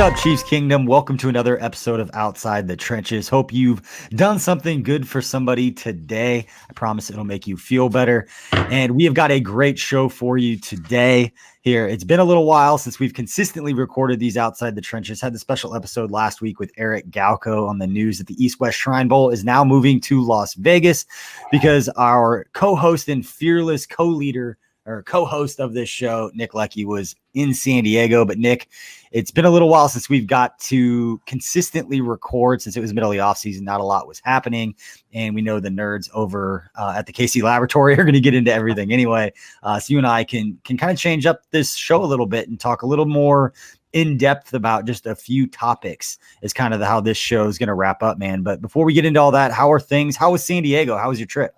up, Chiefs Kingdom? Welcome to another episode of Outside the Trenches. Hope you've done something good for somebody today. I promise it'll make you feel better. And we have got a great show for you today here. It's been a little while since we've consistently recorded these Outside the Trenches. Had the special episode last week with Eric Galco on the news that the East-West Shrine Bowl is now moving to Las Vegas because our co-host and fearless co-leader or co-host of this show, Nick Leckey, was in San Diego. But Nick, it's been a little while since we've got to consistently record since it was the middle of the offseason. Not a lot was happening. And we know the nerds over at the KC Laboratory are going to get into everything anyway. So you and I can kind of change up this show a little bit and talk a little more in depth about just a few topics is kind of how this show is going to wrap up, man. But before we get into all that, how are things? How was San Diego? How was your trip?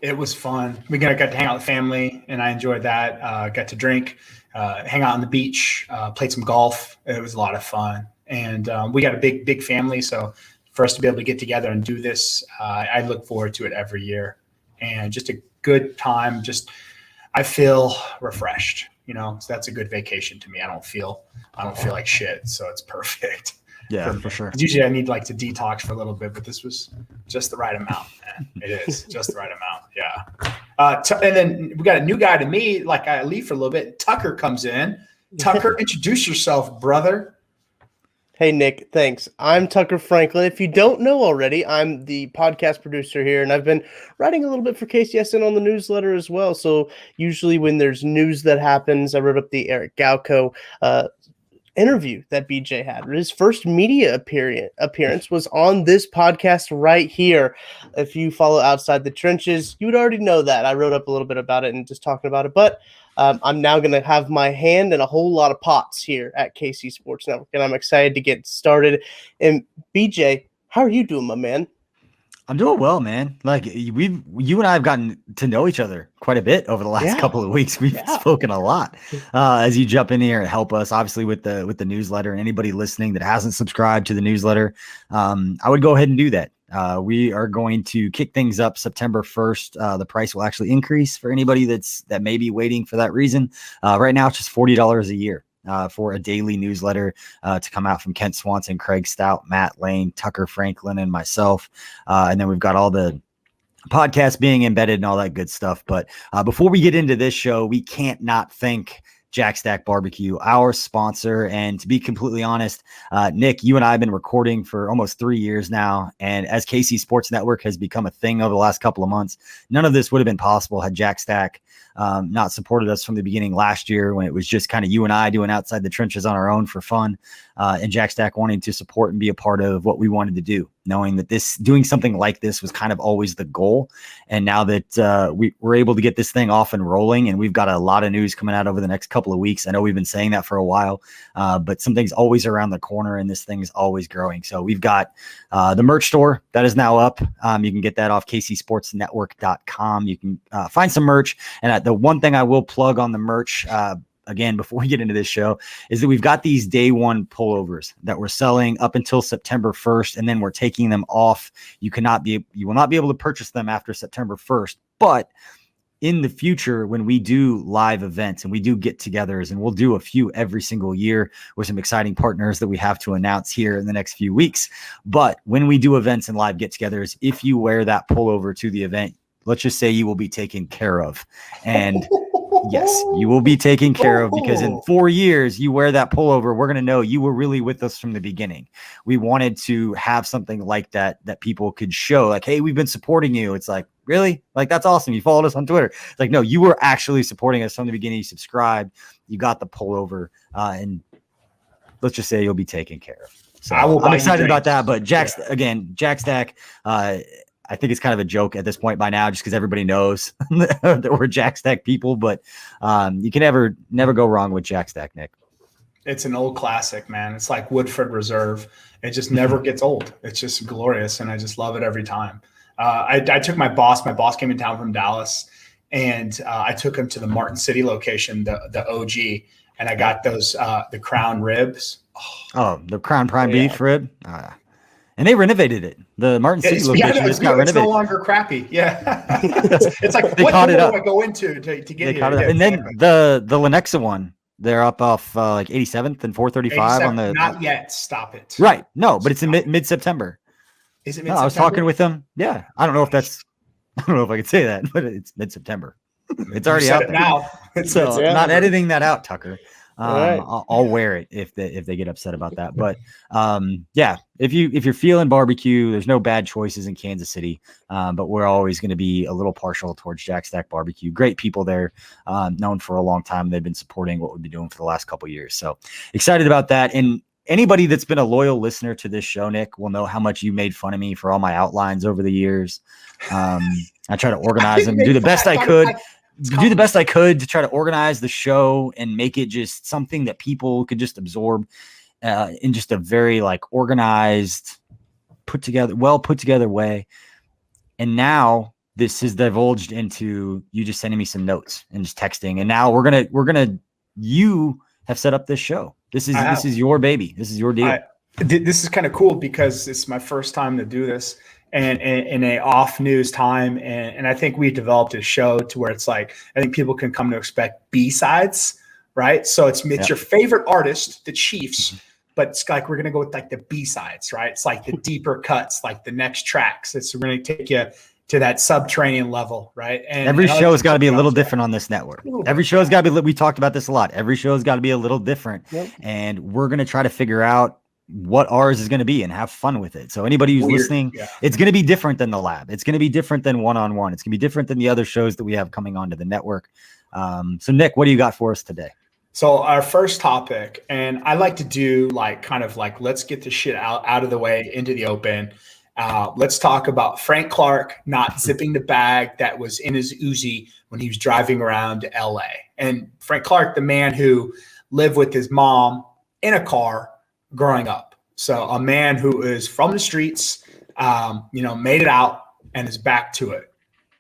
It was fun. We got to hang out with family, and I enjoyed that. Got to drink, hang out on the beach, played some golf. It was a lot of fun. And we got a big family. So for us to be able to get together and do this, I look forward to it every year. And just a good time. I feel refreshed, so that's a good vacation to me. I don't feel like shit. So it's perfect. Yeah, for sure. Usually I need to detox for a little bit, but this was just the right amount, man. It is just the right amount. Yeah. And then we got a new guy to me, I leave for a little bit. Tucker comes in. Tucker, introduce yourself, brother. Hey, Nick, thanks. I'm Tucker Franklin. If you don't know already, I'm the podcast producer here, and I've been writing a little bit for KCSN on the newsletter as well. So usually when there's news that happens, I wrote up the Eric Galco interview that BJ had. His first media appearance was on this podcast right here. If you follow Outside the Trenches, you would already know that. I wrote up a little bit about it and just talking about it, but I'm now going to have my hand in a whole lot of pots here at KC Sports Network, and I'm excited to get started. And BJ, how are you doing, my man? I'm doing well, man. You and I have gotten to know each other quite a bit over the last couple of weeks. We've spoken a lot as you jump in here and help us, obviously with the newsletter. And anybody listening that hasn't subscribed to the newsletter, I would go ahead and do that. We are going to kick things up September 1st. The price will actually increase for anybody that may be waiting for that reason. Right now, it's just $40 a year. For a daily newsletter to come out from Kent Swanson, Craig Stout, Matt Lane, Tucker Franklin, and myself. And then we've got all the podcasts being embedded and all that good stuff. But before we get into this show, we can't not thank Jack Stack Barbecue, our sponsor. And to be completely honest, Nick, you and I have been recording for almost 3 years now. And as KC Sports Network has become a thing over the last couple of months, none of this would have been possible had Jack Stack not supported us from the beginning last year when it was just kind of you and I doing Outside the Trenches on our own for fun. And Jack Stack wanting to support and be a part of what we wanted to do, knowing that doing something like this was kind of always the goal. And now that we're able to get this thing off and rolling, and we've got a lot of news coming out over the next couple of weeks. I know we've been saying that for a while, but something's always around the corner and this thing is always growing. So we've got the merch store that is now up. You can get that off kcsportsnetwork.com. You can find some merch. And the one thing I will plug on the merch, again, before we get into this show, is that we've got these day one pullovers that we're selling up until September 1st, and then we're taking them off. You will not be able to purchase them after September 1st, but in the future, when we do live events and we do get-togethers, and we'll do a few every single year with some exciting partners that we have to announce here in the next few weeks. But when we do events and live get-togethers, if you wear that pullover to the event, let's just say you will be taken care of. And yes, you will be taken care of, because in 4 years, you wear that pullover, we're going to know you were really with us from the beginning. We wanted to have something like that people could show, like, hey, we've been supporting you. It's like, really? Like, that's awesome. You followed us on Twitter. It's like, no, you were actually supporting us from the beginning. You subscribed, you got the pullover, and let's just say you'll be taken care of. So I'm excited about that. But Jack Stack, I think it's kind of a joke at this point by now, just because everybody knows that we're Jack Stack people. But you can never go wrong with Jack Stack, Nick. It's an old classic, man. It's like Woodford Reserve. It just never gets old. It's just glorious, and I just love it every time. I took my boss. My boss came in town from Dallas, and I took him to the Martin City location, the OG, and I got those the Crown ribs. Oh, the Crown Prime beef rib. And they renovated it. The Martin City location just got renovated. It's no longer crappy. Yeah. it's like, what do I go into to get it? And then the Lenexa one They're up off like 87th and 435 on the. Not yet. Stop it. Right. No, but it's in mid-September. Is it mid-September? No, I was talking with them. Yeah. I don't know if I could say that, but it's mid-September. It's already out there now. So not editing that out, Tucker. Right. I'll wear it if they get upset about that. But yeah, if you're feeling barbecue, there's no bad choices in Kansas City. But we're always going to be a little partial towards Jack Stack Barbecue. Great people there, known for a long time. They've been supporting what we've been doing for the last couple of years. So excited about that. And anybody that's been a loyal listener to this show, Nick, will know how much you made fun of me for all my outlines over the years. I try to organize them, do the best I could. Do the best I could to try to organize the show and make it just something that people could just absorb in just a very like organized, put together way. And now this has divulged into you just sending me some notes and just texting. And now you have set up this show. This is your baby. This is your deal. This is kind of cool because it's my first time to do this. And in a off news time. And I think we developed a show to where it's like, I think people can come to expect B-sides, right? So it's your favorite artist, the Chiefs, but it's like, we're going to go with like the B-sides, right? It's like the deeper cuts, like the next tracks. We're going to take you to that subterranean level, right? And every show has got to be a little different on this network. Every show has got to be, we talked about this a lot. Every show has got to be a little different. Yep. And we're going to try to figure out what ours is going to be and have fun with it. So anybody who's listening, it's going to be different than the lab. It's going to be different than one-on-one. It's going to be different than the other shows that we have coming onto the network. So Nick, what do you got for us today? So our first topic, and I like to do like, kind of like, let's get the shit out of the way into the open. Let's talk about Frank Clark not zipping the bag that was in his Uzi when he was driving around to LA. And Frank Clark, the man who lived with his mom in a car growing up. So a man who is from the streets, made it out and is back to it.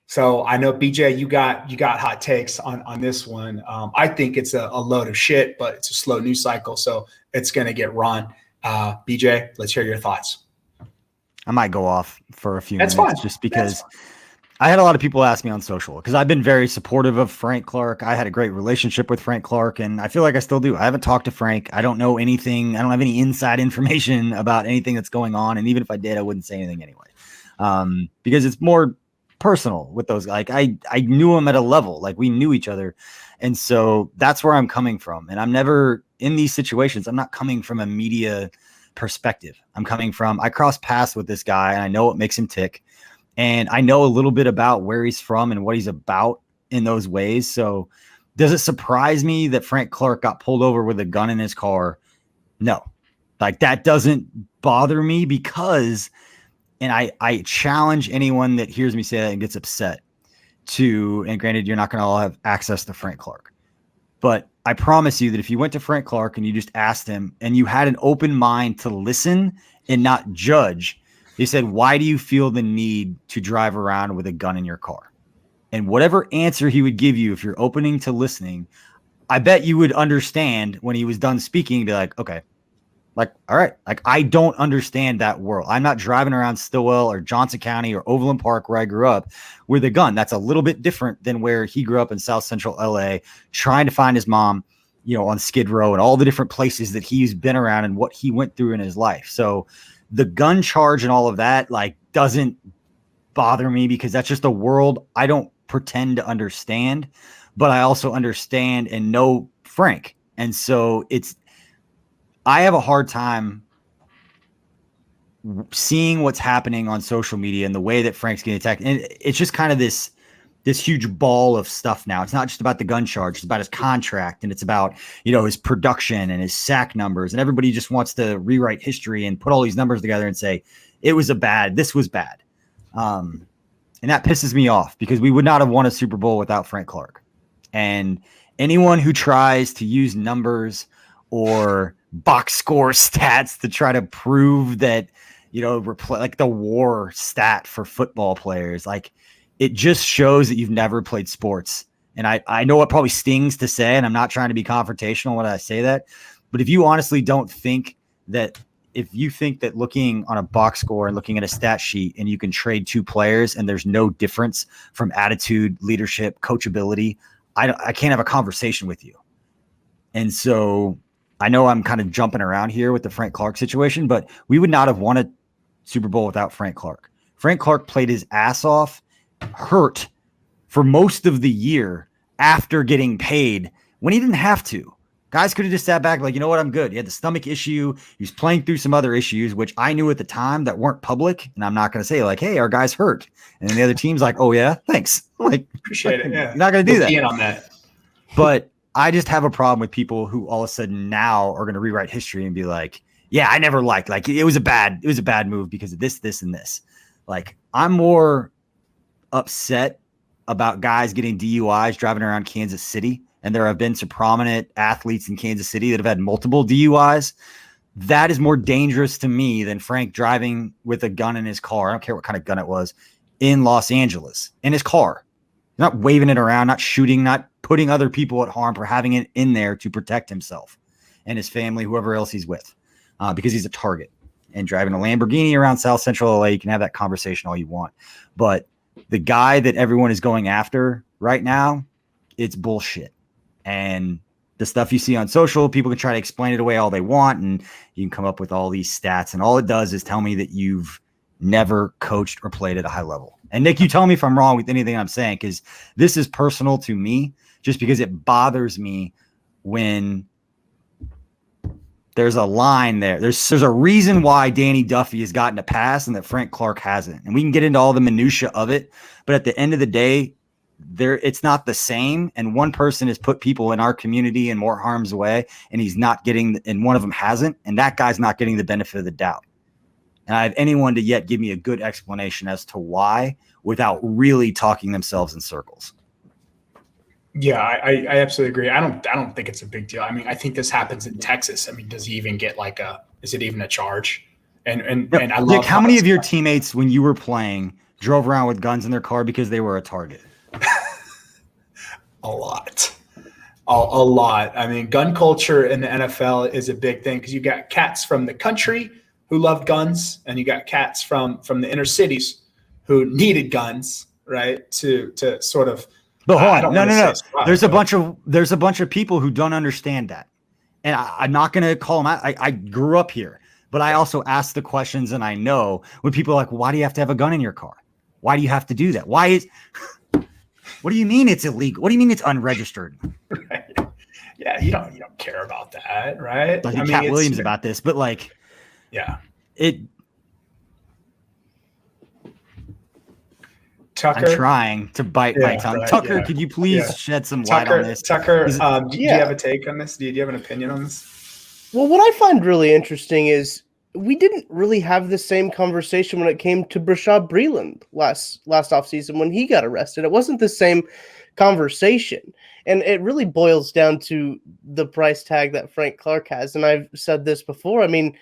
So I know BJ, you got hot takes on this one. I think it's a load of shit, but it's a slow news cycle, so it's going to get run. BJ, let's hear your thoughts. I might go off for a few minutes just because I had a lot of people ask me on social because I've been very supportive of Frank Clark. I had a great relationship with Frank Clark, and I feel like I still do. I haven't talked to Frank. I don't know anything. I don't have any inside information about anything that's going on. And even if I did, I wouldn't say anything anyway, because it's more personal with those. Like I knew him at a level, like we knew each other. And so that's where I'm coming from. And I'm never in these situations. I'm not coming from a media perspective. I'm coming from, I cross paths with this guy and I know what makes him tick. And I know a little bit about where he's from and what he's about in those ways. So does it surprise me that Frank Clark got pulled over with a gun in his car? No, like that doesn't bother me because, and I challenge anyone that hears me say that and gets upset to, and granted, you're not going to all have access to Frank Clark, but I promise you that if you went to Frank Clark and you just asked him and you had an open mind to listen and not judge, he said, why do you feel the need to drive around with a gun in your car? And whatever answer he would give you, if you're opening to listening, I bet you would understand when he was done speaking, be like, okay, like, all right, like I don't understand that world. I'm not driving around Stillwell or Johnson County or Overland Park where I grew up with a gun. That's a little bit different than where he grew up in South Central LA, trying to find his mom, on Skid Row and all the different places that he's been around and what he went through in his life. So the gun charge and all of that, like, doesn't bother me because that's just a world I don't pretend to understand, but I also understand and know Frank. And so I have a hard time seeing what's happening on social media and the way that Frank's getting attacked. And it's just kind of this huge ball of stuff now. It's not just about the gun charge. It's about his contract, and it's about, his production and his sack numbers. And everybody just wants to rewrite history and put all these numbers together and say, this was bad. And that pisses me off because we would not have won a Super Bowl without Frank Clark. And anyone who tries to use numbers or box score stats to try to prove that, like the WAR stat for football players, like, it just shows that you've never played sports. And I know it probably stings to say, and I'm not trying to be confrontational when I say that, but if you honestly don't think that, if you think that looking on a box score and looking at a stat sheet and you can trade two players and there's no difference from attitude, leadership, coachability, I can't have a conversation with you. And so I know I'm kind of jumping around here with the Frank Clark situation, but we would not have won a Super Bowl without Frank Clark. Frank Clark played his ass off, hurt for most of the year after getting paid when he didn't have to. Guys could have just sat back like, you know what, I'm good. He had the stomach issue. He was playing through some other issues, which I knew at the time that weren't public. And I'm not going to say like, hey, our guy's hurt. And then the other team's like, oh yeah, thanks. Like, appreciate it. Yeah. You're not going to do that. On that. But I just have a problem with people who all of a sudden now are going to rewrite history and be like, yeah, I never liked, like, it was a bad move because of this, and this. Like, I'm more upset about guys getting DUIs driving around Kansas City. And there have been some prominent athletes in Kansas City that have had multiple DUIs. That is more dangerous to me than Frank driving with a gun in his car. I don't care what kind of gun it was in Los Angeles in his car, not waving it around, not shooting, not putting other people at harm for having it in there to protect himself and his family, whoever else he's with, because he's a target. And driving a Lamborghini around South Central LA, you can have that conversation all you want. But the guy that everyone is going after right now, it's bullshit. And the stuff you see on social, people can try to explain it away all they want, and you can come up with all these stats. And all it does is tell me that you've never coached or played at a high level. And Nick, you tell me if I'm wrong with anything I'm saying, because this is personal to me, just because it bothers me when there's a line there. There's a reason why Danny Duffy has gotten a pass and that Frank Clark hasn't. And we can get into all the minutia of it, but at the end of the day, it's not the same. And one person has put people in our community in more harm's way, and he's not getting, and one of them hasn't, and that guy's not getting the benefit of the doubt. And I have anyone to yet give me a good explanation as to why without really talking themselves in circles. Yeah, I absolutely agree. I don't think it's a big deal. I mean, I think this happens in Texas. I mean, does he even get is it even a charge? And I love Nick, how many of your teammates when you were playing drove around with guns in their car because they were a target? A lot. A lot. I mean, gun culture in the NFL is a big thing because you got cats from the country who loved guns, and you got cats from the inner cities who needed guns, right? To sort of. But hold on, no. There's a bunch of people who don't understand that, and I'm not going to call them out. I grew up here, but I also ask the questions, and I know when people are like, "Why do you have to have a gun in your car? Why do you have to do that? Why is?" What do you mean it's illegal? What do you mean it's unregistered? Right. Yeah, you don't care about that, right? Like Cat Williams about this, but like, yeah, Tucker, I'm trying to bite my tongue. Right, Tucker, could you please shed some light on this? Tucker, do you have a take on this? Do you have an opinion on this? Well, what I find really interesting is we didn't really have the same conversation when it came to Bashaud Breeland last offseason when he got arrested. It wasn't the same conversation. And it really boils down to the price tag that Frank Clark has. And I've said this before. I mean,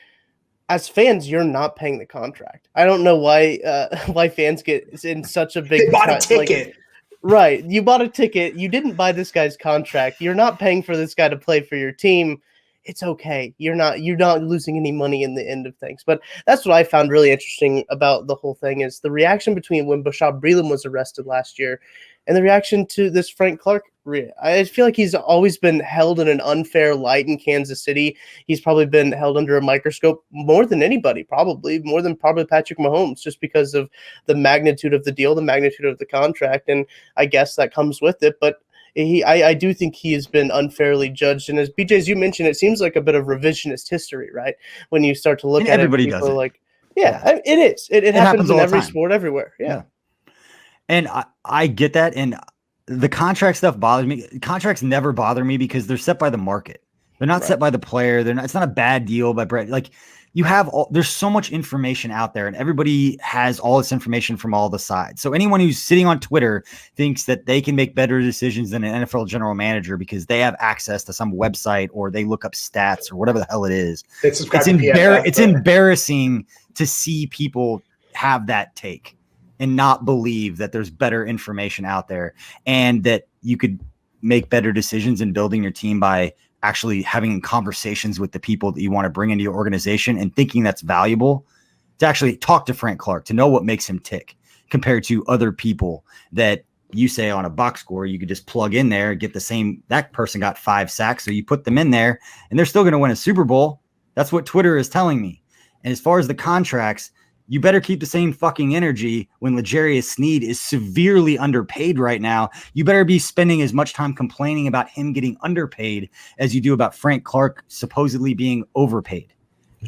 as fans, you're not paying the contract. I don't know why fans get in such a big they bought a ticket. Right. You bought a ticket. You didn't buy this guy's contract. You're not paying for this guy to play for your team. It's okay. You're not losing any money in the end of things. But that's what I found really interesting about the whole thing is the reaction between when Bashaud Breeland was arrested last year and the reaction to this Frank Clark. I feel like he's always been held in an unfair light in Kansas City. He's probably been held under a microscope more than anybody, more than Patrick Mahomes, just because of the magnitude of the deal, the magnitude of the contract. And I guess that comes with it. But I do think he has been unfairly judged. And as BJ, as you mentioned, it seems like a bit of revisionist history, right? When you start to look at everybody it, does it. Like, it is. It happens in every sport, everywhere. Yeah. And I get that. And the contract stuff bothers me. Contracts never bother me because they're set by the market. They're not set by the player. It's not a bad deal by Brett. Like there's so much information out there and everybody has all this information from all the sides. So anyone who's sitting on Twitter thinks that they can make better decisions than an NFL general manager because they have access to some website or they look up stats or whatever the hell it is. It's embarrassing to see people have that take and not believe that there's better information out there and that you could make better decisions in building your team by actually having conversations with the people that you want to bring into your organization and thinking that's valuable to actually talk to Frank Clark, to know what makes him tick compared to other people that you say on a box score, you could just plug in there, get the same, that person got 5 sacks. So you put them in there and they're still going to win a Super Bowl. That's what Twitter is telling me. And as far as the contracts, you better keep the same fucking energy when L'Jarius Sneed is severely underpaid right now. You better be spending as much time complaining about him getting underpaid as you do about Frank Clark supposedly being overpaid.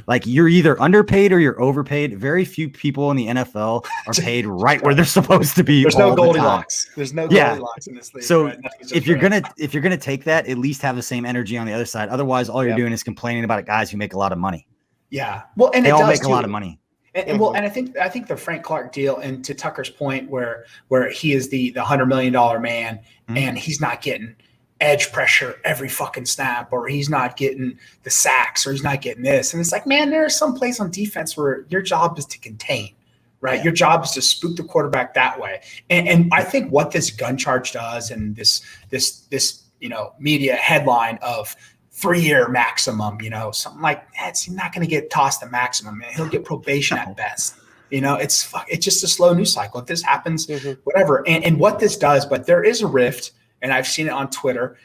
Like, you're either underpaid or you're overpaid. Very few people in the NFL are paid right where they're supposed to be. There's no Goldilocks. There's no Goldilocks in this league. So right? if you're gonna take that, at least have the same energy on the other side. Otherwise, all you're doing is complaining about guys who make a lot of money. Yeah, well, and they all make a lot of money. And I think the Frank Clark deal, and to Tucker's point, where he is the $100 million man, and he's not getting edge pressure every fucking snap, or he's not getting the sacks, or he's not getting this. And it's like, man, there are some plays on defense where your job is to contain, right? Yeah. Your job is to spook the quarterback that way. And I think what this gun charge does, and this media headline of 3-year maximum, something like that, he's not going to get tossed the maximum, man. He'll get probation at best. It's just a slow news cycle. If this happens, whatever. And what this does, but there is a rift, and I've seen it on Twitter,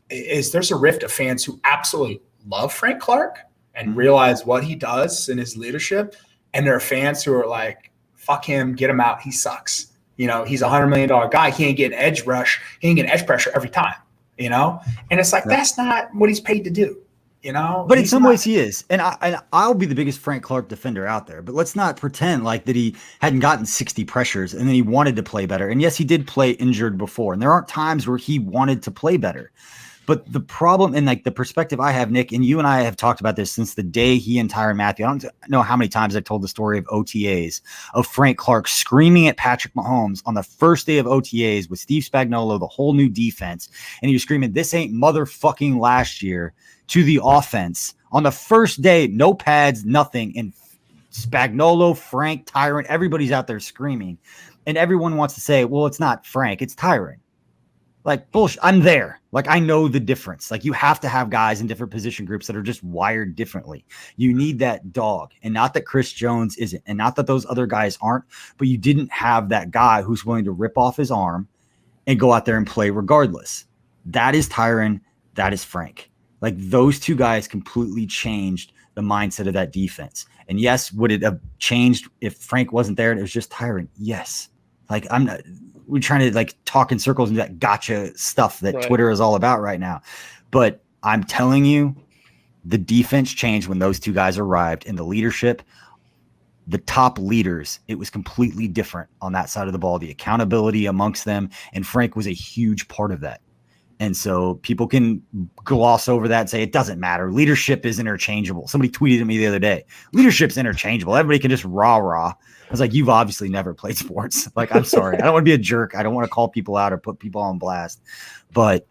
is there's a rift of fans who absolutely love Frank Clark and realize what he does in his leadership. And there are fans who are like, fuck him, get him out. He sucks. He's a $100 million guy. He ain't getting edge rush. He ain't getting edge pressure every time, and it's like, that's not what he's paid to do. But in some ways he is. And I'll be the biggest Frank Clark defender out there. But let's not pretend like that he hadn't gotten 60 pressures and then he wanted to play better. And yes, he did play injured before. And there aren't times where he wanted to play better. But the problem, and like the perspective I have, Nick, and you and I have talked about this since the day he and Tyrann Mathieu, I don't know how many times I've told the story of OTAs, of Frank Clark screaming at Patrick Mahomes on the first day of OTAs with Steve Spagnuolo, the whole new defense. And he was screaming, this ain't motherfucking last year, to the offense on the first day, no pads, nothing. And Spagnuolo, Frank, Tyrann, everybody's out there screaming. And everyone wants to say, well, it's not Frank, it's Tyrann. Like, bullshit. I'm there. Like, I know the difference. Like, you have to have guys in different position groups that are just wired differently. You need that dog. And not that Chris Jones isn't, and not that those other guys aren't, but you didn't have that guy who's willing to rip off his arm and go out there and play regardless. That is Tyrann. That is Frank. Like, those two guys completely changed the mindset of that defense. And yes, would it have changed if Frank wasn't there and it was just Tyrann? Yes. Like, we're trying to like talk in circles and that gotcha stuff that Twitter is all about right now. But I'm telling you, the defense changed when those two guys arrived, and the leadership, the top leaders, it was completely different on that side of the ball, the accountability amongst them. And Frank was a huge part of that. And so people can gloss over that and say, it doesn't matter. Leadership is interchangeable. Somebody tweeted at me the other day, leadership's interchangeable. Everybody can just rah. I was like, you've obviously never played sports. Like, I'm sorry. I don't want to be a jerk. I don't want to call people out or put people on blast. But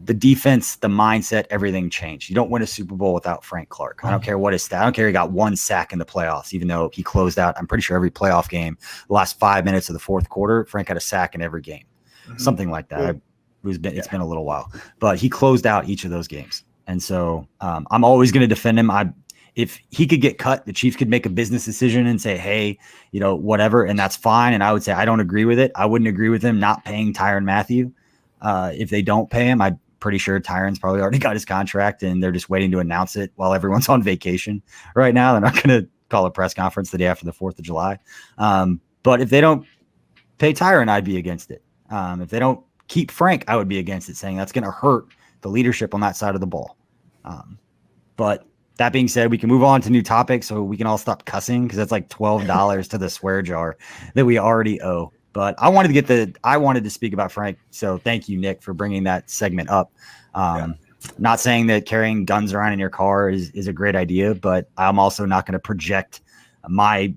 the defense, the mindset, everything changed. You don't win a Super Bowl without Frank Clark. I don't care what his stat. I don't care he got 1 sack in the playoffs, even though he closed out, I'm pretty sure, every playoff game. The last 5 minutes of the fourth quarter, Frank had a sack in every game. Something like that. It's been a little while. But he closed out each of those games. And so I'm always going to defend him. If he could get cut, the Chiefs could make a business decision and say, hey, whatever, and that's fine. And I would say, I don't agree with it. I wouldn't agree with him not paying Tyrann Mathieu. If they don't pay him, I'm pretty sure Tyrann's probably already got his contract and they're just waiting to announce it while everyone's on vacation right now. They're not going to call a press conference the day after the 4th of July. But if they don't pay Tyrann, I'd be against it. If they don't keep Frank, I would be against it, saying that's going to hurt the leadership on that side of the ball. But that being said, we can move on to new topics so we can all stop cussing, because that's like $12 to the swear jar that we already owe. But I wanted to speak about Frank. So thank you, Nick, for bringing that segment up. Not saying that carrying guns around in your car is a great idea, but I'm also not going to project my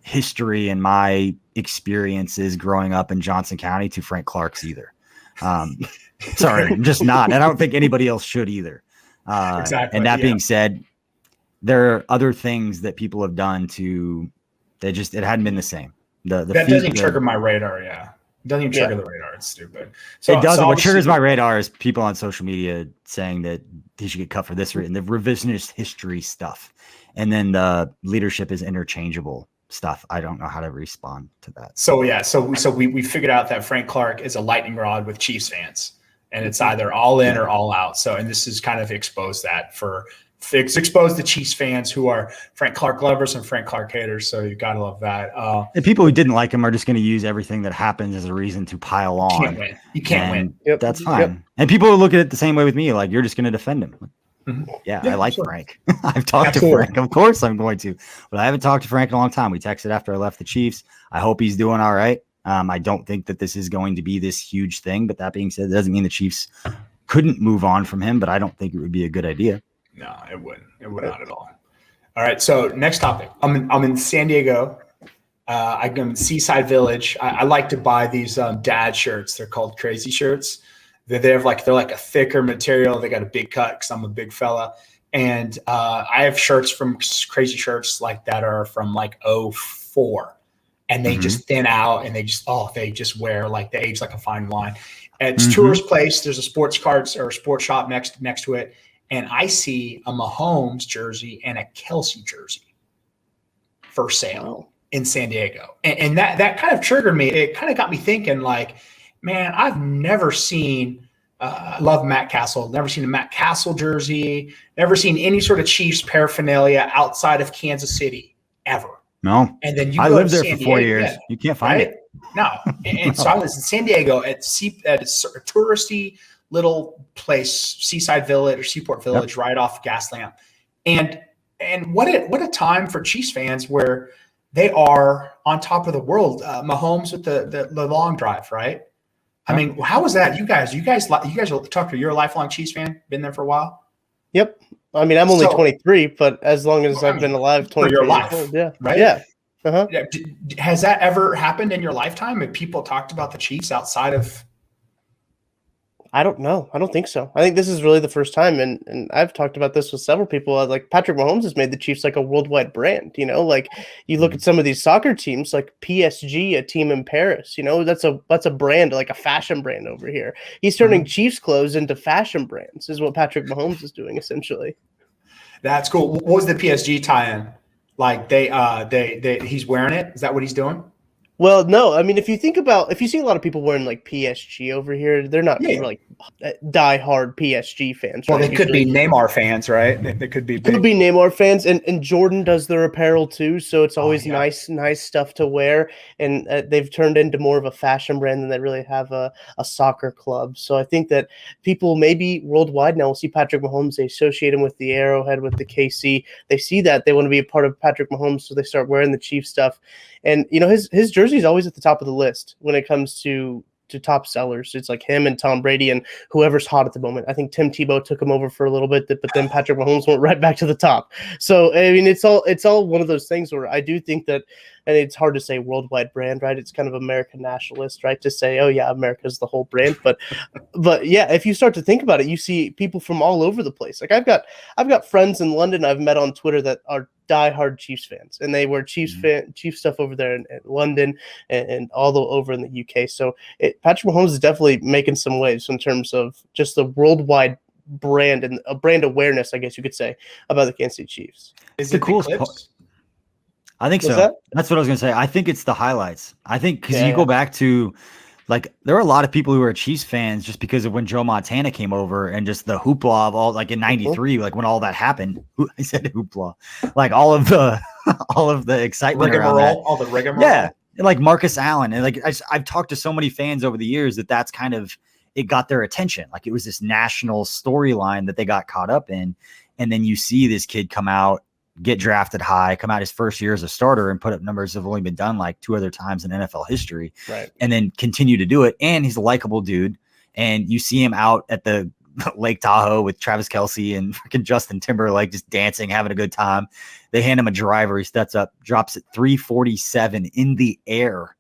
history and my experiences growing up in Johnson County to Frank Clark's either. Sorry, I'm just not. And I don't think anybody else should either. Exactly. And that being said, there are other things that people have done it hadn't been the same. That doesn't trigger my radar. Yeah. It doesn't even trigger the radar. It's stupid. So it doesn't. What triggers my radar is people on social media saying that he should get cut for this reason, the revisionist history stuff. And then the leadership is interchangeable. stuff. I don't know how to respond to that. So yeah, so we figured out that Frank Clark is a lightning rod with Chiefs fans, and it's either all in or all out. So, and this is kind of exposed the Chiefs fans who are Frank Clark lovers and Frank Clark haters. So you gotta love that. And people who didn't like him are just going to use everything that happens as a reason to pile on. You can't win. Yep. That's fine. Yep. And people will look at it the same way with me. Like, you're just going to defend him. Mm-hmm. Yeah, I like Frank. I've talked to Frank. Of course I'm going to. But I haven't talked to Frank in a long time. We texted after I left the Chiefs. I hope he's doing all right. I don't think that this is going to be this huge thing. But that being said, it doesn't mean the Chiefs couldn't move on from him. But I don't think it would be a good idea. No, it wouldn't. It would not at all. All right. So next topic. I'm in San Diego. I'm in Seaside Village. I like to buy these dad shirts. They're called crazy shirts. They're like a thicker material. They got a big cut because I'm a big fella. And I have shirts from Crazy Shirts like that are from like 04. And they just thin out and they just wear like they age like a fine wine. It's tourist place. There's a sports cards or a sports shop next to it. And I see a Mahomes jersey and a Kelsey jersey for sale in San Diego. And that kind of triggered me. It kind of got me thinking like, man, I've never seen I love Matt Castle. Never seen a Matt Castle jersey. Never seen any sort of Chiefs paraphernalia outside of Kansas City ever. No. And then I lived there for 4 years. You can't find it. No. And so I was in San Diego at a touristy little place, Seaside Village or Seaport Village, right off Gaslamp. And what a time for Chiefs fans where they are on top of the world. Mahomes with the long drive, right? I mean, how was that? You guys are Tucker, you're a lifelong Chiefs fan, been there for a while? Yep. I mean, I'm only 23, but as long as I've been alive, 23 your life, years old, yeah. Right? Yeah. Uh-huh. Has that ever happened in your lifetime? Have people talked about the Chiefs outside of? I don't know. I don't think so. I think this is really the first time, and I've talked about this with several people. Like Patrick Mahomes has made the Chiefs like a worldwide brand. You know, like you look at some of these soccer teams, like PSG, a team in Paris. You know, that's a brand, like a fashion brand over here. He's turning Chiefs clothes into fashion brands. Is what Patrick Mahomes is doing essentially. That's cool. What was the PSG tie-in? Like he's wearing it. Is that what he's doing? Well, no. I mean, if you see a lot of people wearing like PSG over here, they're not like die-hard PSG fans. Well, right? they could be Neymar fans, right? They could be. Could be Neymar fans, and Jordan does their apparel too, so it's always nice stuff to wear. And they've turned into more of a fashion brand than they really have a soccer club. So I think that people maybe worldwide now will see Patrick Mahomes. They associate him with the Arrowhead, with the KC. They see that they want to be a part of Patrick Mahomes, so they start wearing the Chiefs stuff. And you know his jersey is always at the top of the list when it comes to top sellers. It's like him and Tom Brady and whoever's hot at the moment. I think Tim Tebow took him over for a little bit, but then Patrick Mahomes went right back to the top. So I mean, it's all one of those things where I do think that, and it's hard to say worldwide brand, right? It's kind of American nationalist, right? To say, oh yeah, America's the whole brand, but yeah, if you start to think about it, you see people from all over the place. Like I've got friends in London I've met on Twitter that are diehard Chiefs fans, and they wear Chiefs stuff over there in London and all over in the UK. So Patrick Mahomes is definitely making some waves in terms of just the worldwide brand and a brand awareness, I guess you could say, about the Kansas City Chiefs. Is it the coolest clips? I think so. That's what I was going to say. I think it's the highlights. I think because you go back to, like, there were a lot of people who were Chiefs fans just because of when Joe Montana came over and just the hoopla of all, like in '93, like when all that happened. I said hoopla, like all of the excitement around that. All the rigmarole. Yeah, like Marcus Allen, and like I've talked to so many fans over the years that's kind of it got their attention. Like it was this national storyline that they got caught up in, and then you see this kid come out, get drafted high, come out his first year as a starter and put up numbers that have only been done like 2 other times in NFL history, right? And then continue to do it. And he's a likable dude. And you see him out at the Lake Tahoe with Travis Kelce and freaking Justin Timberlake just dancing, having a good time. They hand him a driver. He steps up, drops it 347 in the air.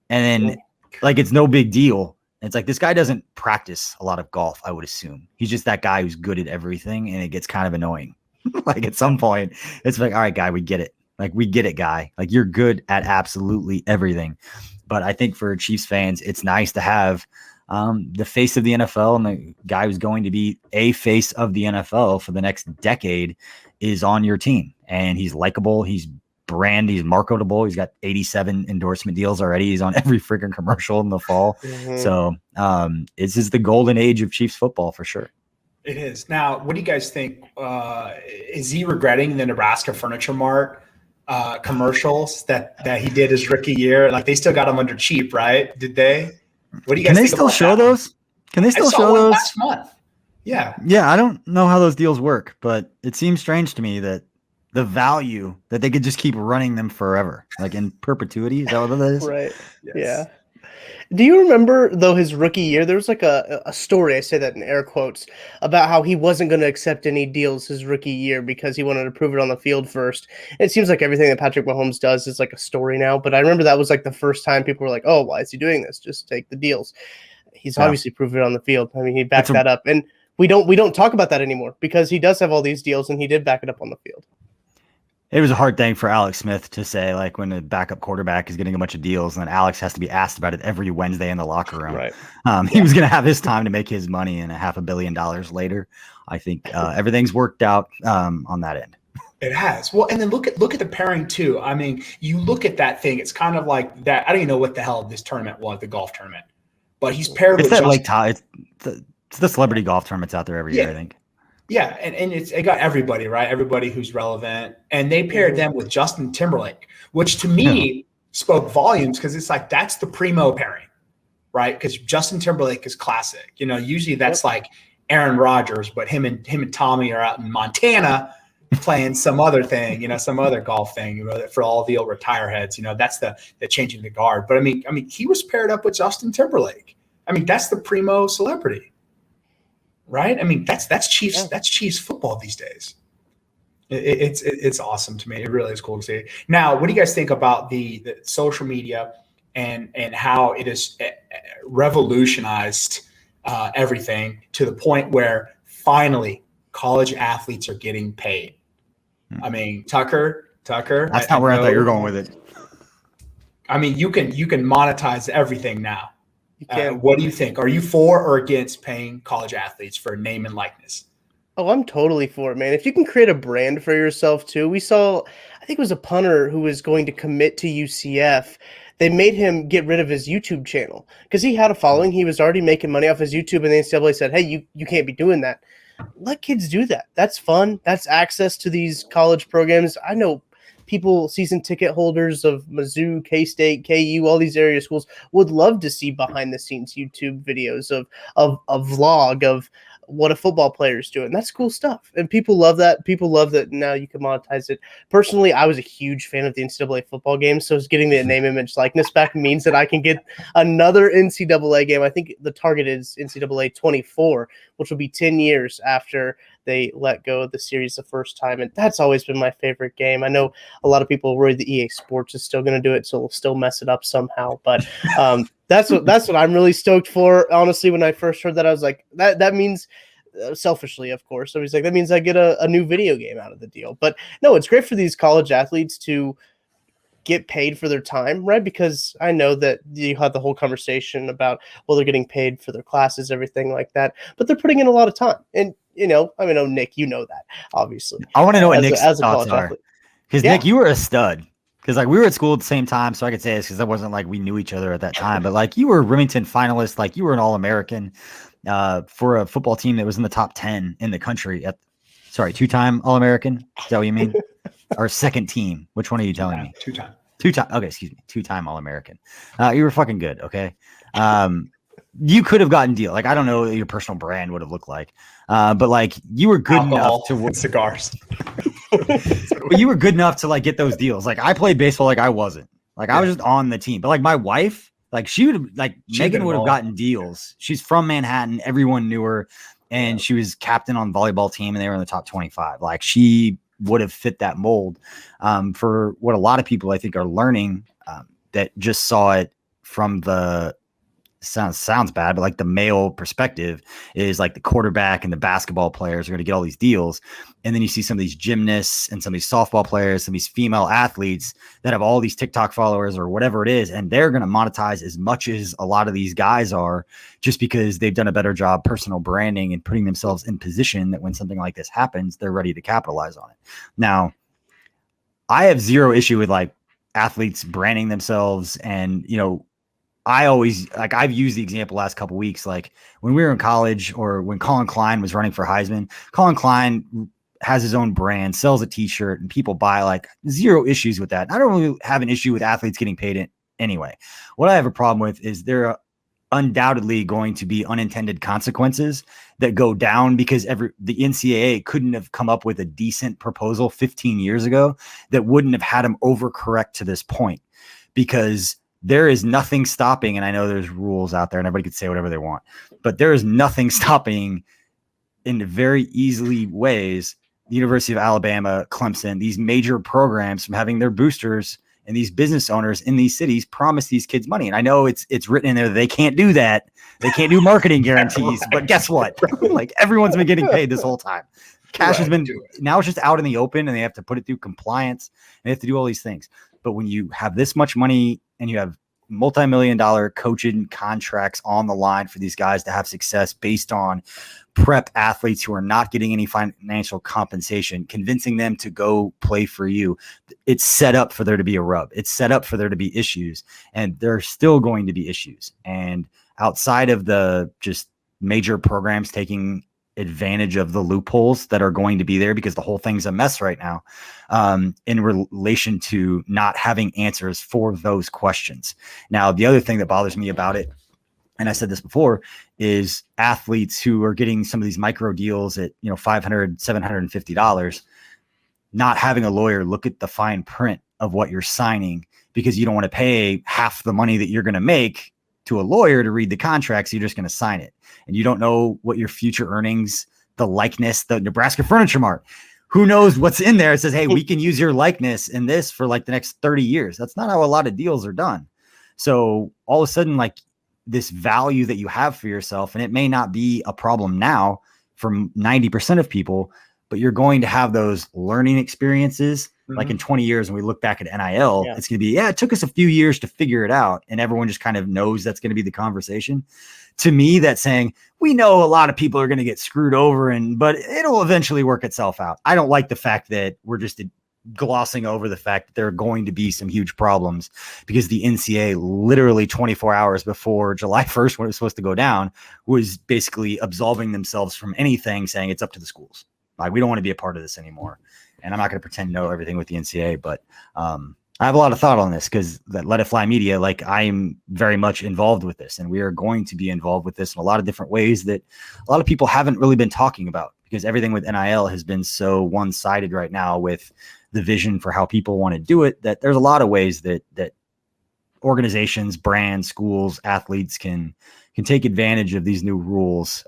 And then like, it's no big deal. It's like, this guy doesn't practice a lot of golf, I would assume. He's just that guy who's good at everything. And it gets kind of annoying. Like at some point, it's like, all right, guy, we get it. Like, we get it, guy. Like, you're good at absolutely everything. But I think for Chiefs fans, it's nice to have the face of the NFL and the guy who's going to be a face of the NFL for the next decade is on your team. And he's likable. He's brand. He's marketable. He's got 87 endorsement deals already. He's on every freaking commercial in the fall. So this is the golden age of Chiefs football for sure. It is. Now, what do you guys think? Is he regretting the Nebraska Furniture Mart commercials that he did his rookie year? Like, they still got him under cheap, right? Did they? What do you guys think? Can they still show those? Can they still show those? Last month. Yeah. Yeah, I don't know how those deals work, but it seems strange to me that the value that they could just keep running them forever, like in perpetuity. Is that what that is? Right. Yes. Yeah. Do you remember, though, his rookie year, there was like a story, I say that in air quotes, about how he wasn't going to accept any deals his rookie year because he wanted to prove it on the field first. And it seems like everything that Patrick Mahomes does is like a story now, but I remember that was like the first time people were like, oh, why is he doing this? Just take the deals. He's obviously proved it on the field. I mean, he backed that up. And we don't talk about that anymore because he does have all these deals and he did back it up on the field. It was a hard thing for Alex Smith to say, like when a backup quarterback is getting a bunch of deals and then Alex has to be asked about it every Wednesday in the locker room. Right. He was going to have his time to make his money, and $500 million later, I think everything's worked out on that end. It has. Well, and then look at the pairing too. I mean, you look at that thing, it's kind of like that. I don't even know what the hell this tournament was, the golf tournament, but he's paired with it's the celebrity golf tournaments out there every year, I think. Yeah, and it got everybody, right? Everybody who's relevant. And they paired them with Justin Timberlake, which to me spoke volumes because it's like that's the primo pairing, right? Because Justin Timberlake is classic. You know, usually that's like Aaron Rodgers, but him and Tommy are out in Montana playing some other thing, you know, some other golf thing, you know, for all the old retire heads. You know, that's the changing the guard. But I mean, he was paired up with Justin Timberlake. I mean, that's the primo celebrity. Right? I mean, that's Chiefs football these days. It's awesome to me. It really is cool to see. Now, what do you guys think about the social media and how it has revolutionized everything to the point where finally college athletes are getting paid? I mean, Tucker. That's not where I thought you were going with it. I mean, you can monetize everything now. What do you think? Are you for or against paying college athletes for name and likeness? Oh, I'm totally for it, man. If you can create a brand for yourself too. We saw, I think it was a punter who was going to commit to UCF. They made him get rid of his YouTube channel because he had a following. He was already making money off his YouTube, and the NCAA said, hey, you can't be doing that. Let kids do that. That's fun. That's access to these college programs. I know people, season ticket holders of Mizzou, K-State, KU, all these area schools would love to see behind the scenes YouTube videos of a vlog of what a football player is doing. That's cool stuff. And people love that. People love that now you can monetize it. Personally, I was a huge fan of the NCAA football game. So getting the name, image, likeness back means that I can get another NCAA game. I think the target is NCAA 24, which will be 10 years after they let go of the series the first time. And that's always been my favorite game. I know a lot of people worry that EA Sports is still going to do it, so we'll still mess it up somehow. But that's what I'm really stoked for. Honestly, when I first heard that, I was like, that means selfishly, of course. So he's like, that means I get a new video game out of the deal. But no, it's great for these college athletes to get paid for their time, right? Because I know that you had the whole conversation about, well, they're getting paid for their classes, everything like that, but they're putting in a lot of time. And, you know, I mean, Nick, you know that, obviously. I want to know what Nick's thoughts are. Because, Nick, you were a stud. Because, like, we were at school at the same time, so I could say this because that wasn't like we knew each other at that time. But, like, you were a Remington finalist. Like, you were an All-American for a football team that was in the top 10 in the country. Two-time All-American? Is that what you mean? Or second team? Which one are you telling me? Two-time. Two-time. Okay, excuse me. Two-time All-American. You were fucking good, okay? You could have gotten deal. Like, I don't know what your personal brand would have looked like. But like you were good enough to cigars. But you were good enough to like get those deals. Like I played baseball like I wasn't. Like I was just on the team. But like my wife, like she would like Megan would have gotten deals. She's from Manhattan. Everyone knew her. And she was captain on the volleyball team and they were in the top 25. Like she would have fit that mold for what a lot of people I think are learning that just saw it from the sounds bad, but like the male perspective is like the quarterback and the basketball players are going to get all these deals. And then you see some of these gymnasts and some of these softball players, some of these female athletes that have all these TikTok followers or whatever it is. And they're going to monetize as much as a lot of these guys are just because they've done a better job personal branding and putting themselves in position that when something like this happens, they're ready to capitalize on it. Now, I have zero issue with like athletes branding themselves. And, I always like, I've used the example last couple of weeks, like when we were in college or when Colin Klein was running for Heisman. Colin Klein has his own brand, sells a t-shirt, and people buy, like, zero issues with that. I don't really have an issue with athletes getting paid it anyway. What I have a problem with is there are undoubtedly going to be unintended consequences that go down because the NCAA couldn't have come up with a decent proposal 15 years ago that wouldn't have had them overcorrect to this point, because there is nothing stopping. And I know there's rules out there and everybody could say whatever they want, but there is nothing stopping in very easily ways the University of Alabama, Clemson, these major programs from having their boosters and these business owners in these cities promise these kids money. And I know it's written in there that they can't do that. They can't do marketing guarantees, but guess what? Like, everyone's been getting paid this whole time. Cash has been, now it's just out in the open, and they have to put it through compliance, and they have to do all these things. But when you have this much money and you have multi-million-dollar coaching contracts on the line for these guys to have success based on prep athletes who are not getting any financial compensation, convincing them to go play for you, it's set up for there to be a rub. It's set up for there to be issues, and there are still going to be issues. And outside of the just major programs taking advantage of the loopholes that are going to be there, because the whole thing's a mess right now, in relation to not having answers for those questions. Now, the other thing that bothers me about it, and I said this before, is athletes who are getting some of these micro deals at, $500, $750, not having a lawyer look at the fine print of what you're signing, because you don't want to pay half the money that you're going to make to a lawyer to read the contract. So you're just going to sign it. And you don't know what your future earnings, the likeness, the Nebraska Furniture Mart, who knows what's in there. It says, hey, we can use your likeness in this for like the next 30 years. That's not how a lot of deals are done. So all of a sudden, like, this value that you have for yourself, and it may not be a problem now for 90% of people, but you're going to have those learning experiences. Like in 20 years, when we look back at NIL, it's going to be, it took us a few years to figure it out. And everyone just kind of knows that's going to be the conversation. To me, that's saying, we know a lot of people are going to get screwed over, but it'll eventually work itself out. I don't like the fact that we're just glossing over the fact that there are going to be some huge problems, because the NCAA literally 24 hours before July 1st, when it was supposed to go down, was basically absolving themselves from anything, saying it's up to the schools. Like, we don't want to be a part of this anymore. And I'm not going to pretend to know everything with the NCAA, but I have a lot of thought on this, because that Let It Fly Media, like, I'm very much involved with this, and we are going to be involved with this in a lot of different ways that a lot of people haven't really been talking about, because everything with NIL has been so one-sided right now with the vision for how people want to do it, that there's a lot of ways that organizations, brands, schools, athletes can take advantage of these new rules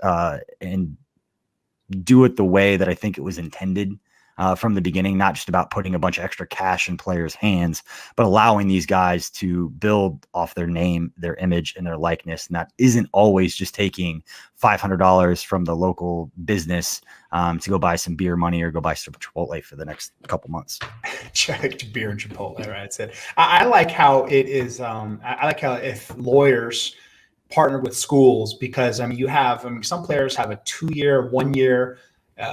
and do it the way that I think it was intended from the beginning, not just about putting a bunch of extra cash in players' hands, but allowing these guys to build off their name, their image, and their likeness. And that isn't always just taking $500 from the local business to go buy some beer money or go buy some Chipotle for the next couple months. Check beer and Chipotle, right? I like how it is. I like how if lawyers partner with schools, because some players have a 2-year, 1 year,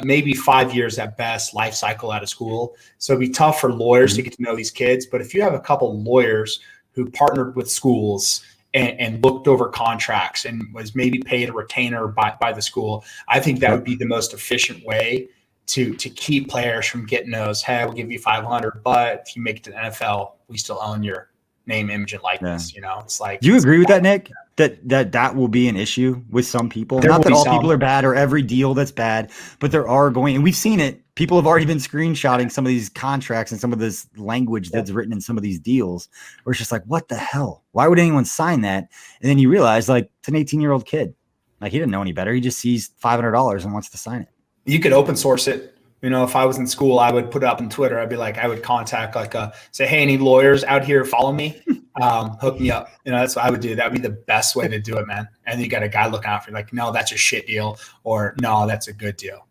maybe 5 years at best life cycle out of school. So it'd be tough for lawyers to get to know these kids. But if you have a couple lawyers who partnered with schools and looked over contracts and was maybe paid a retainer by the school, I think that would be the most efficient way to keep players from getting those, hey, we'll give you 500, but if you make it to the NFL, we still own your name, image, and likeness. It's like, do you agree with that, Nick? That will be an issue with some people. Not that all people are bad or every deal that's bad, but there are and we've seen it. People have already been screenshotting some of these contracts and some of this language that's written in some of these deals, where it's just like, what the hell? Why would anyone sign that? And then you realize, like, it's an 18-year-old kid. Like, he didn't know any better. He just sees $500 and wants to sign it. You could open source it. If I was in school, I would put it up on Twitter. I'd be like, I would contact, say, hey, any lawyers out here follow me? Hook me up. That's what I would do. That would be the best way to do it, man. And you got a guy looking out for you, like, no, that's a shit deal, or no, that's a good deal.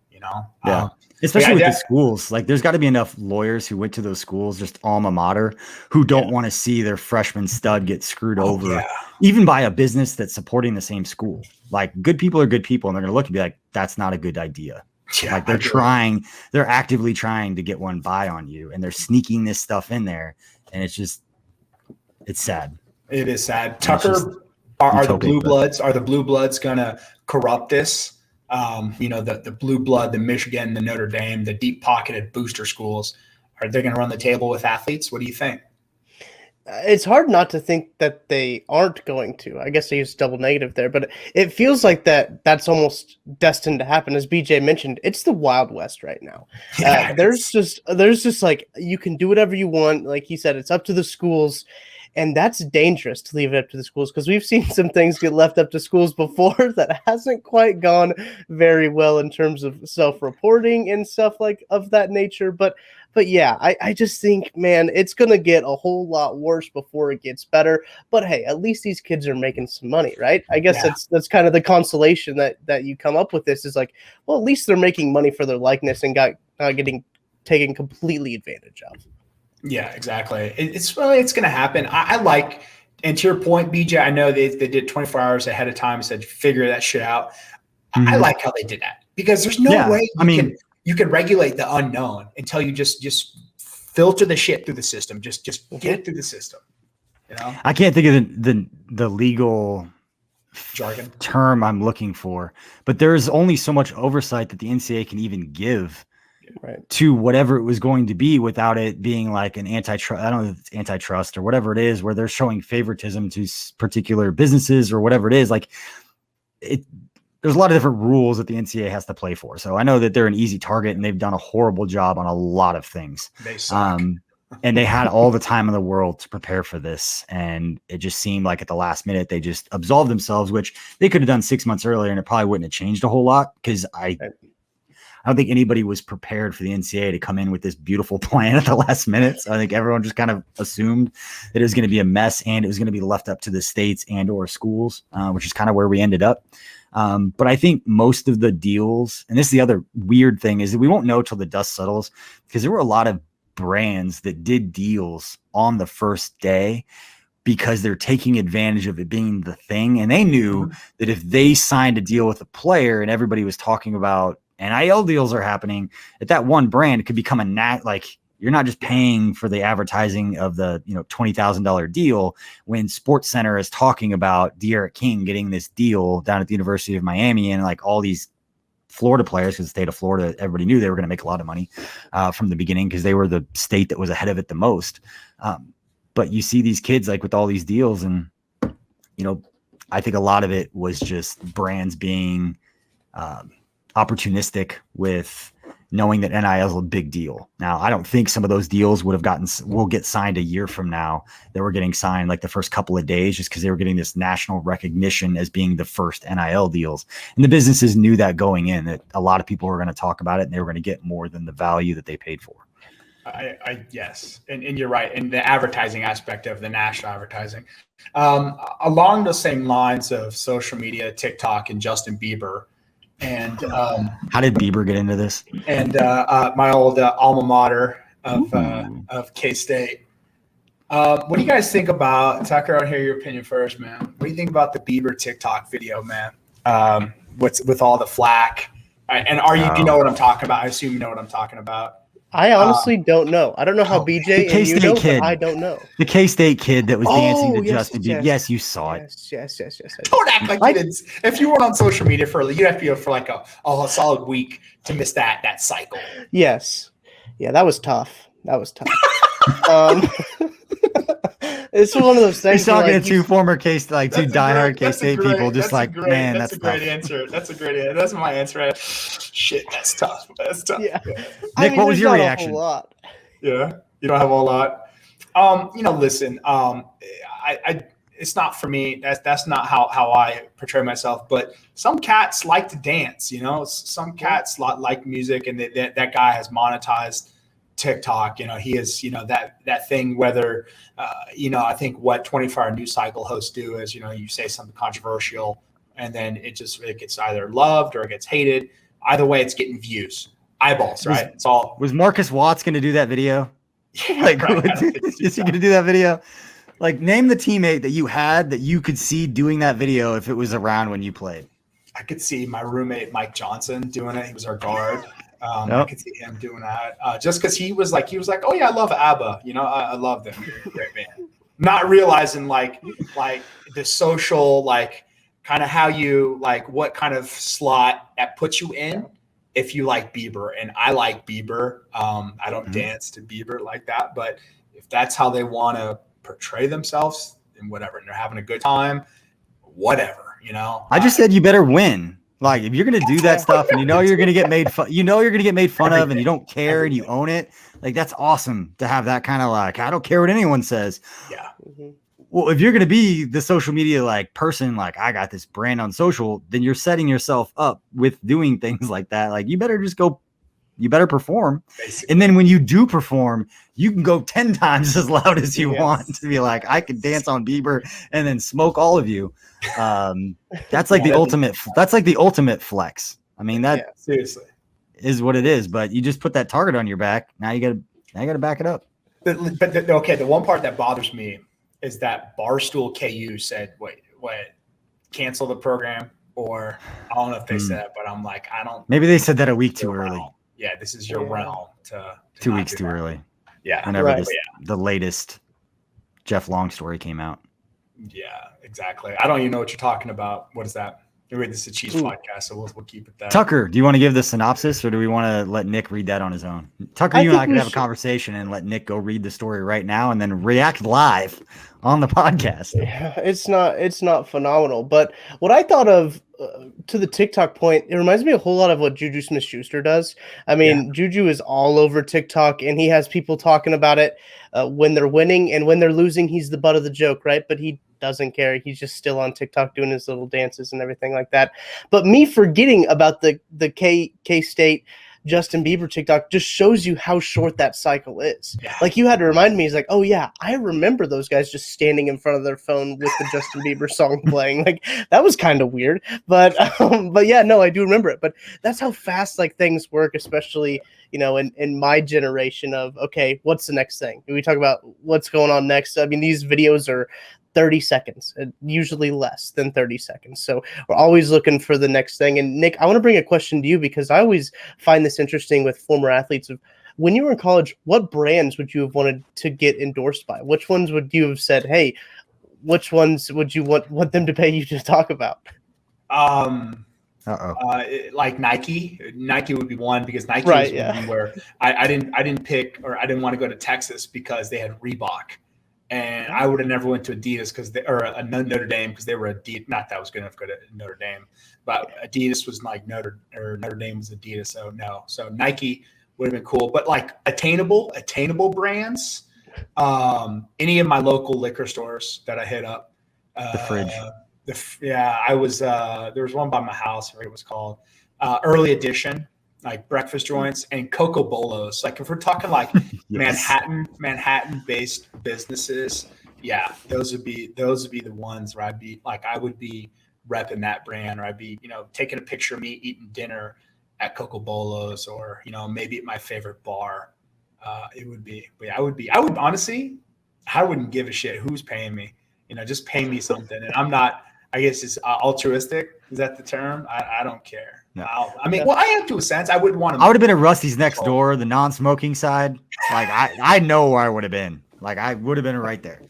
Yeah. Especially with the schools, like, there's got to be enough lawyers who went to those schools, just alma mater, who don't want to see their freshman stud get screwed over, even by a business that's supporting the same school. Like, good people are good people, and they're going to look and be like, that's not a good idea. Yeah, like they're actively trying to get one by on you, and they're sneaking this stuff in there, and it's sad. It is sad. Tucker, are the blue bloods gonna corrupt this? The blue blood, the Michigan, the Notre Dame, the deep pocketed booster schools, are they going to run the table with athletes? What do you think? It's hard not to think that they aren't going to. I guess I used double negative there, but it feels like that's almost destined to happen. As BJ mentioned, it's the Wild West right now. Yeah, there's just like, you can do whatever you want. Like he said, it's up to the schools. And that's dangerous to leave it up to the schools, because we've seen some things get left up to schools before that hasn't quite gone very well in terms of self-reporting and stuff like of that nature. But yeah, I just think, man, it's going to get a whole lot worse before it gets better. But hey, at least these kids are making some money, right? I guess that's kind of the consolation that you come up with. This is like, well, at least they're making money for their likeness and getting taken completely advantage of. Yeah, exactly. It's going to happen. I like, and to your point, BJ, I know they did 24 hours ahead of time and said, figure that shit out. Mm-hmm. I like how they did that, because there's no way you can regulate the unknown until you just filter the shit through the system. Just get it through the system. I can't think of the legal jargon term I'm looking for, but there's only so much oversight that the NCAA can even give to whatever it was going to be without it being like an antitrust. I don't know if it's antitrust or whatever it is, where they're showing favoritism to particular businesses or whatever it is. Like there's a lot of different rules that the NCAA has to play for. So I know that they're an easy target, and they've done a horrible job on a lot of things. They suck. And they had all the time in the world to prepare for this. And it just seemed like at the last minute, they just absolved themselves, which they could have done 6 months earlier, and it probably wouldn't have changed a whole lot, because I don't think anybody was prepared for the NCAA to come in with this beautiful plan at the last minute. So I think everyone just kind of assumed that it was going to be a mess, and it was going to be left up to the states and or schools, which is kind of where we ended up. But I think most of the deals, and this is the other weird thing, is that we won't know till the dust settles, because there were a lot of brands that did deals on the first day because they're taking advantage of it being the thing. And they knew that if they signed a deal with a player and everybody was talking about NIL deals are happening, that one brand could become you're not just paying for the advertising of the $20,000 deal when Sports Center is talking about De'Aaron King getting this deal down at the University of Miami, and like all these Florida players, because the state of Florida, everybody knew they were going to make a lot of money from the beginning, because they were the state that was ahead of it the most. But you see these kids like with all these deals, and I think a lot of it was just brands being opportunistic with knowing that NIL is a big deal. Now, I don't think some of those deals will get signed a year from now. They were getting signed like the first couple of days, just because they were getting this national recognition as being the first NIL deals. And the businesses knew that going in, that a lot of people were going to talk about it, and they were going to get more than the value that they paid for. Yes. And you're right. And the advertising aspect of the national advertising, along the same lines of social media, TikTok, and Justin Bieber. And how did Bieber get into this? And my old alma mater of K-State. What do you guys think about, Tucker? I'll hear your opinion first, man. What do you think about the Bieber TikTok video, man? What's with all the flack? And do you know what I'm talking about? I assume you know what I'm talking about. I honestly don't know. I don't know how BJ and you know, but I don't know. The K-State kid that was dancing to Justin Bieber. Yes, you saw it. Yes. Don't act like you didn't. If you weren't on social media you'd have to go for like a solid week to miss that cycle. Yes. Yeah, that was tough. It's one of those things. He's talking to two former two diehard K-State people, just like, man, that's a great answer. That's a great answer. That's my answer. Shit, that's tough. Yeah. Nick, what was your reaction? Yeah, you don't have a lot. Listen, it's not for me. That's not how I portray myself. But some cats like to dance. Some cats like music, and that guy has monetized TikTok. He is, that thing, whether, I think what 24-hour news cycle hosts do is, you say something controversial, and then it gets either loved or it gets hated. Either way, it's getting views, eyeballs, right? It's all. Was Marcus Watts going to do that video? Is he going to do that video? Like, name the teammate that you had that you could see doing that video if it was around when you played. I could see my roommate Mike Johnson doing it. He was our guard. I Nope. could see him doing that just because he was like, oh yeah, I love ABBA. You know, I love them. They're a great band. Not realizing like the social, like kind of how you like what kind of slot that puts you in if you like Bieber. And I like Bieber. I don't dance to Bieber like that, but if that's how they want to portray themselves and whatever, and they're having a good time, whatever, you know. I just said you better win. Like if you're gonna do that stuff and you know you're gonna get made fun, of, and you don't care and you own it. Like that's awesome to have that kind of like I don't care what anyone says. Yeah. Well, if you're gonna be the social media like person, like I got this brand on social, then you're setting yourself up with doing things like that. Like you better just go. You better perform. Basically. And then when you do perform, you can go 10 times as loud as you want to be like, I could dance on Bieber and then smoke all of you. That's like the ultimate flex. I mean, that seriously is what it is, but you just put that target on your back. Now you gotta back it up. But the one part that bothers me is that Barstool KU said, wait, cancel the program, or I don't know if they said it, but I'm like, I don't. Maybe they said that a week too early. Yeah, this is your realm to 2 weeks too early. Yeah. Whenever the latest Jeff Long story came out. Yeah, exactly. I don't even know what you're talking about. What is that? This is a Chiefs podcast, so we'll keep it that. Tucker, do you want to give the synopsis, or do we want to let Nick read that on his own? Tucker, you and I could have a conversation and let Nick go read the story right now and then react live on the podcast. Yeah, it's not phenomenal, but what I thought of to the TikTok point, it reminds me a whole lot of what Juju Smith-Schuster does. I mean, Juju is all over TikTok, and he has people talking about it when they're winning, and when they're losing, he's the butt of the joke, right? But he doesn't care. He's just still on TikTok doing his little dances and everything like that. But me forgetting about the K-State Justin Bieber TikTok just shows you how short that cycle is. Yeah. Like you had to remind me, he's like, oh yeah, I remember those guys just standing in front of their phone with the Justin Bieber song playing. Like that was kind of weird, but yeah, no, I do remember it. But that's how fast like things work, especially, you know, in my generation of, okay, what's the next thing? We talk about what's going on next. I mean, these videos are 30 seconds, usually less than 30 seconds. So we're always looking for the next thing. And Nick, I want to bring a question to you because I always find this interesting with former athletes. Of when you were in college, what brands would you have wanted to get endorsed by? Which ones would you have said, hey, which ones would you want them to pay you to talk about? Like Nike would be one, because Nike was one where I didn't pick, or I didn't want to go to Texas because they had Reebok. And I would have never went to Adidas Notre Dame, because they were Adidas. Not that I was good enough to go to Notre Dame, but Adidas was like Notre Dame was Adidas. So no, so Nike would have been cool. But like attainable brands, any of my local liquor stores that I hit up. The fridge. I was there was one by my house. I forget what it was called. Early Edition. Like breakfast joints and Coco Bolos. Like if we're talking like Manhattan-based businesses, yeah, those would be the ones where I'd be like, I would be repping that brand, or I'd be, you know, taking a picture of me eating dinner at Coco Bolos, or, you know, maybe at my favorite bar. It would be, but yeah, I would honestly, I wouldn't give a shit who's paying me, you know, just pay me something. And I'm not, I guess it's altruistic. Is that the term? I don't care. No. I mean, well, I am to a sense. I wouldn't want to. I would have been at Rusty's next door, the non-smoking side. Like I know where I would have been. Like I would have been right there.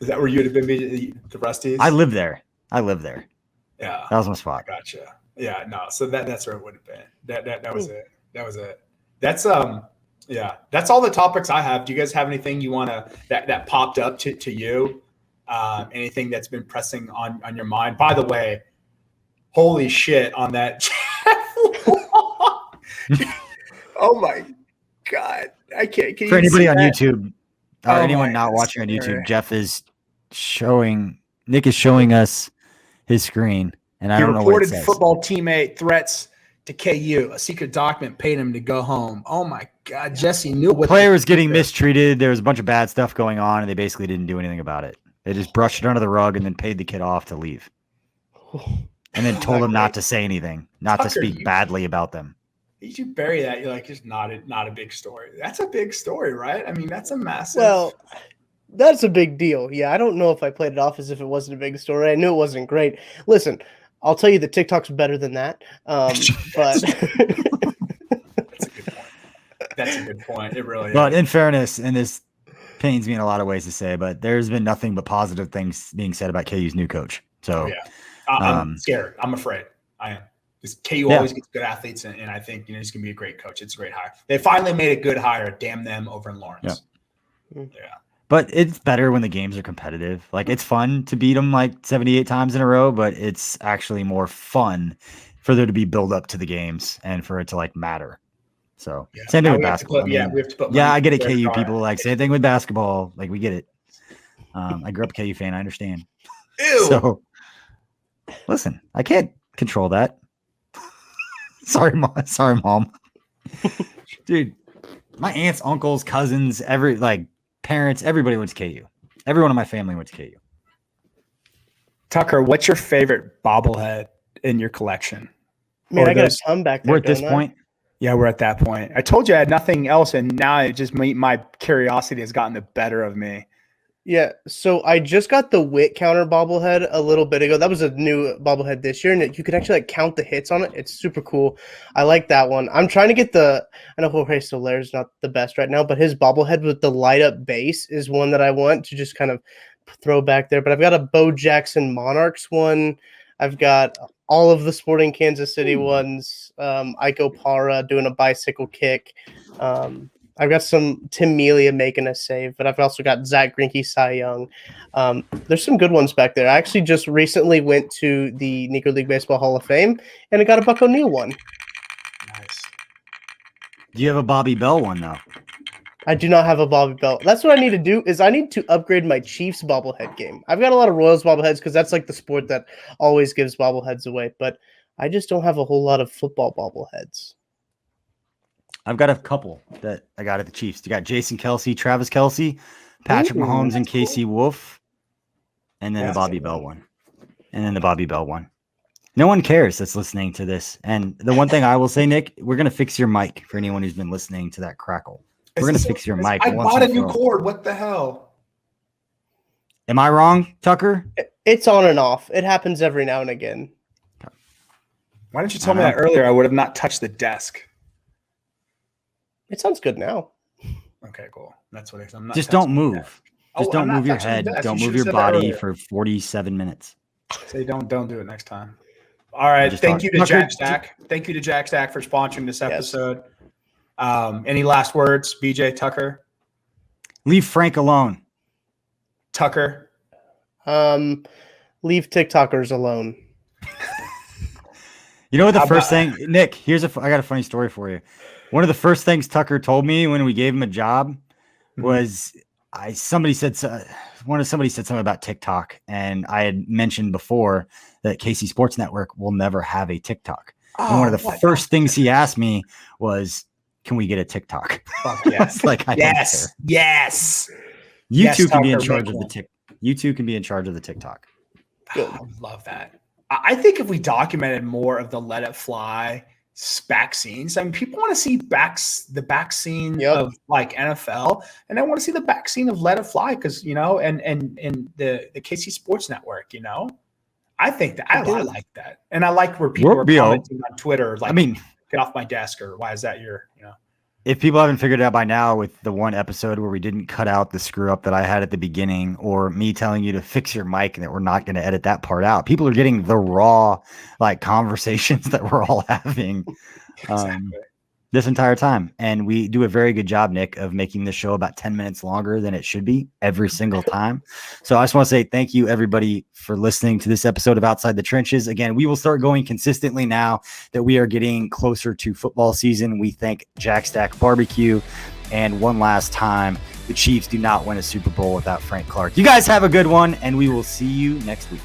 Is that where you would have been to Rusty's? I live there. Yeah, that was my spot. Gotcha. Yeah, no. So that's where it would have been. That was it. That's yeah. That's all the topics I have. Do you guys have anything you want to that popped up to you? Anything that's been pressing on your mind? By the way, holy shit on that. Oh my God. I can't. Can For you anybody see on that? YouTube, or anyone not watching on YouTube, Nick is showing us his screen, and I don't know what it says. Football teammate threats to KU. A secret document paid him to go home. Oh my God. Jesse knew what player was getting mistreated. There was a bunch of bad stuff going on, and they basically didn't do anything about it. They just brushed it under the rug and then paid the kid off to leave. And then told him not to say anything, not to speak badly about them. Did you bury that? You're like, it's not a big story. That's a big story, right? I mean, that's a massive. Well, that's a big deal. Yeah, I don't know if I played it off as if it wasn't a big story. I knew it wasn't great. Listen, I'll tell you that TikTok's better than that. But That's a good point. That's a good point. It really is. But in fairness, and this pains me in a lot of ways to say, but there's been nothing but positive things being said about KU's new coach. So I'm scared. I'm afraid. I am. Because KU always gets good athletes, and I think he's going to be a great coach. It's a great hire. They finally made a good hire. Damn them over in Lawrence. Yeah. But it's better when the games are competitive. Like, it's fun to beat them like 78 times in a row, but it's actually more fun for there to be build up to the games and for it to like matter. So same thing with basketball. We have to put I get it. KU people like same thing with basketball. Like, we get it. I grew up a KU fan. I understand. Ew. So listen, I can't control that. Sorry, mom. Dude, my aunts, uncles, cousins, parents, everybody went to KU. Everyone in my family went to KU. Tucker, what's your favorite bobblehead in your collection? Man, I got to come back there. We're at this point. Yeah, we're at that point. I told you I had nothing else, and now it just my curiosity has gotten the better of me. Yeah, so I just got the Wit counter bobblehead a little bit ago. That was a new bobblehead this year, and you can actually count the hits on it. It's super cool. I like that one. I'm trying to get I know Jorge Soler is not the best right now, but his bobblehead with the light up base is one that I want to just kind of throw back there. But I've got a Bo Jackson Monarchs one. I've got all of the Sporting Kansas City ones. Iko Para doing a bicycle kick. I've got some Tim Melia making a save, but I've also got Zach Greinke, Cy Young. There's some good ones back there. I actually just recently went to the Negro League Baseball Hall of Fame, and I got a Buck O'Neil one. Nice. Do you have a Bobby Bell one, though? I do not have a Bobby Bell. That's what I need to do is I need to upgrade my Chiefs bobblehead game. I've got a lot of Royals bobbleheads because that's like the sport that always gives bobbleheads away, but I just don't have a whole lot of football bobbleheads. I've got a couple that I got at the Chiefs. You got Jason Kelce, Travis Kelce, Patrick Mahomes, and Casey Wolf, and then the Bobby Bell one. No one cares that's listening to this. And the one thing I will say, Nick, we're going to fix your mic for anyone who's been listening to that crackle. We're going to fix your mic. I bought a new cord. What the hell? Am I wrong, Tucker? It's on and off. It happens every now and again. Why didn't you tell me that earlier? I would have not touched the desk. It sounds good now. Okay, cool. That's what I'm not. Just don't move. Just don't move your head. Don't move your body for 47 minutes. Say don't do it next time. All right. Thank you to Jack Stack. Thank you to Jack Stack for sponsoring this episode. Any last words, BJ, Tucker? Leave Frank alone. Tucker? Leave TikTokers alone. You know what the first thing, Nick, I got a funny story for you. One of the first things Tucker told me when we gave him a job was somebody said something about TikTok, and I had mentioned before that KC Sports Network will never have a TikTok. And one of the first things he asked me was, "Can we get a TikTok?" Fuck yes. Yes. You two can be in charge of the TikTok. You two can be in charge of the TikTok. Good. I love that. I think if we documented more of the Let It Fly back scenes, I mean, people want to see the back scene of like NFL, and they want to see the back scene of Let It Fly because and the KC Sports Network. I think that I like that, and I like where people are commenting on Twitter, like, get off my desk, or why is that your If people haven't figured it out by now with the one episode where we didn't cut out the screw up that I had at the beginning, or me telling you to fix your mic and that we're not going to edit that part out, people are getting the raw conversations that we're all having this entire time. And we do a very good job, Nick, of making the show about 10 minutes longer than it should be every single time. So I just want to say thank you, everybody, for listening to this episode of Outside the Trenches. Again, we will start going consistently now that we are getting closer to football season. We thank Jack Stack Barbecue. And one last time, the Chiefs do not win a Super Bowl without Frank Clark. You guys have a good one, and we will see you next week.